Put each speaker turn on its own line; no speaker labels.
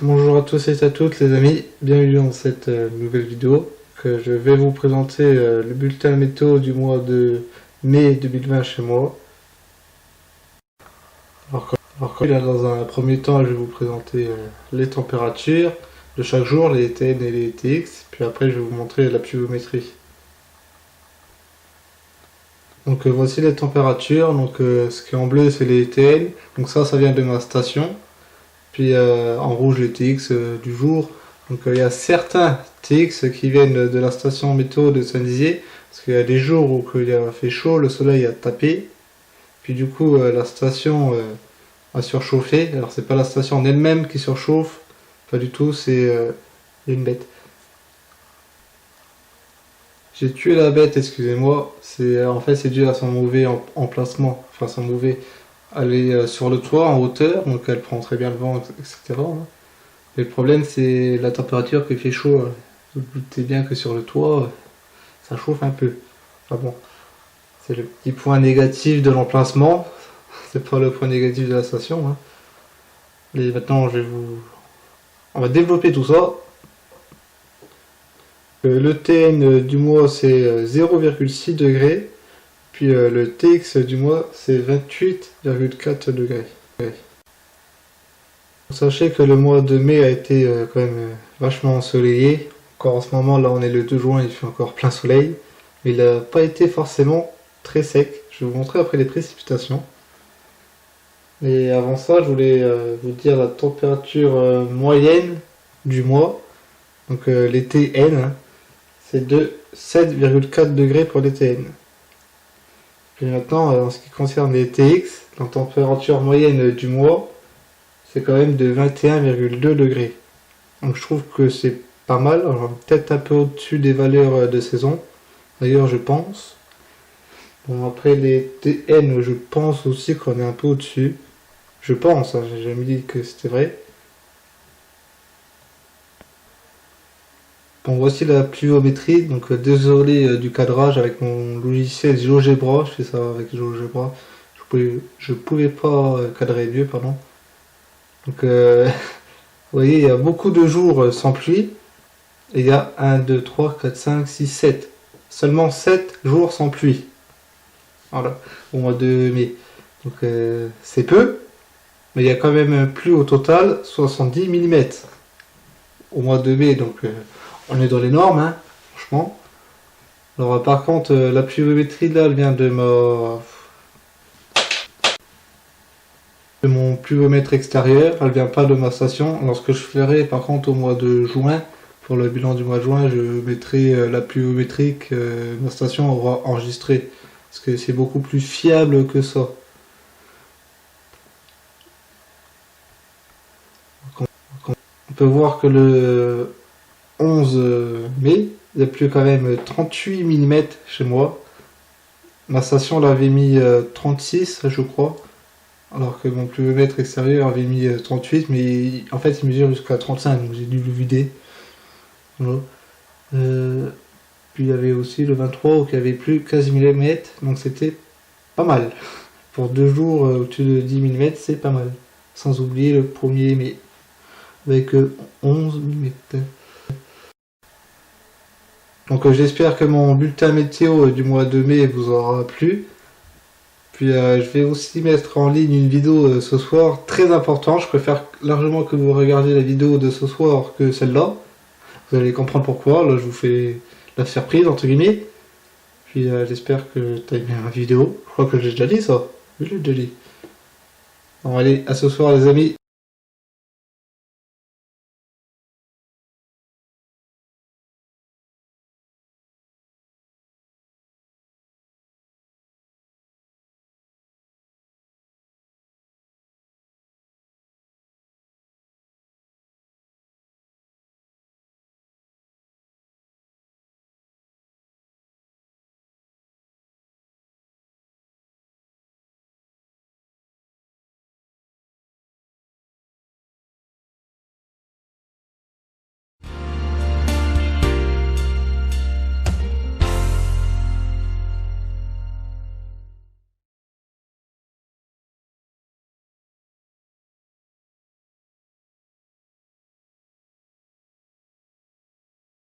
Bonjour à tous et à toutes les amis, bienvenue dans cette nouvelle vidéo que je vais vous présenter le bulletin météo du mois de mai 2020 chez moi. Là, dans un premier temps, je vais vous présenter les températures de chaque jour, les TN et les TX, puis après je vais vous montrer la pluviométrie. Donc voici les températures, donc ce qui est en bleu c'est les TN, donc ça vient de ma station. Puis en rouge les TX du jour. Donc il y a certains TX qui viennent de la station météo de Saint-Dizier, parce qu'il y a des jours où il a fait chaud, le soleil a tapé, puis du coup la station a surchauffé. Alors c'est pas la station en elle-même qui surchauffe, pas du tout, c'est une bête. J'ai tué la bête, excusez-moi, en fait c'est dû à son mauvais emplacement, enfin son mauvais... Elle est sur le toit en hauteur, donc elle prend très bien le vent, etc. Et le problème c'est la température qui fait chaud. Vous vous doutez bien que sur le toit, ça chauffe un peu. Enfin bon, c'est le petit point négatif de l'emplacement. C'est pas le point négatif de la station. Hein. Et maintenant on va développer tout ça. Le TN du mois c'est 0,6 degrés. Puis le TX du mois c'est 28,4 degrés. Sachez que le mois de mai a été quand même vachement ensoleillé. Encore en ce moment, là on est le 2 juin, il fait encore plein soleil. Mais il n'a pas été forcément très sec. Je vais vous montrer après les précipitations. Et avant ça, je voulais vous dire la température moyenne du mois. Donc les TN, hein, c'est de 7,4 degrés pour les TN. Puis maintenant, en ce qui concerne les TX, la température moyenne du mois, c'est quand même de 21,2 degrés. Donc je trouve que c'est pas mal, alors peut-être un peu au-dessus des valeurs de saison, d'ailleurs je pense. Bon après les TN, je pense aussi qu'on est un peu au-dessus. Je pense, hein, j'ai jamais dit que c'était vrai. Bon, voici la pluviométrie, donc désolé du cadrage avec mon logiciel GeoGebra, je fais ça avec GeoGebra, je pouvais pas cadrer mieux, pardon. Donc vous voyez, il y a beaucoup de jours sans pluie, et il y a 1, 2, 3, 4, 5, 6, 7, seulement 7 jours sans pluie, voilà, au mois de mai. Donc c'est peu, mais il y a quand même plu au total 70 mm au mois de mai, donc... on est dans les normes, hein, franchement. Alors par contre, la pluviométrie là, elle vient de mon pluviomètre extérieur, elle vient pas de ma station. Alors ce que je ferai par contre au mois de juin, pour le bilan du mois de juin, je mettrai la pluviométrie que ma station aura enregistrée. Parce que c'est beaucoup plus fiable que ça. On peut voir que le 11 mai, il y a plus quand même 38 mm chez moi. Ma station l'avait mis 36 je crois, alors que mon pluviomètre extérieur avait mis 38, mais en fait il mesure jusqu'à 35, donc j'ai dû le vider. Voilà. Puis il y avait aussi le 23 où il y avait plus 15 mm, donc c'était pas mal. Pour 2 jours au-dessus de 10 mm, c'est pas mal. Sans oublier le 1er mai, avec 11 mm. Donc j'espère que mon bulletin météo du mois de mai vous aura plu. Puis je vais aussi mettre en ligne une vidéo ce soir très importante. Je préfère largement que vous regardiez la vidéo de ce soir que celle-là. Vous allez comprendre pourquoi. Là je vous fais la surprise entre guillemets. Puis j'espère que tu as aimé la vidéo. Je crois que j'ai déjà dit ça. Oui, j'ai déjà dit. Bon allez, à ce soir les amis.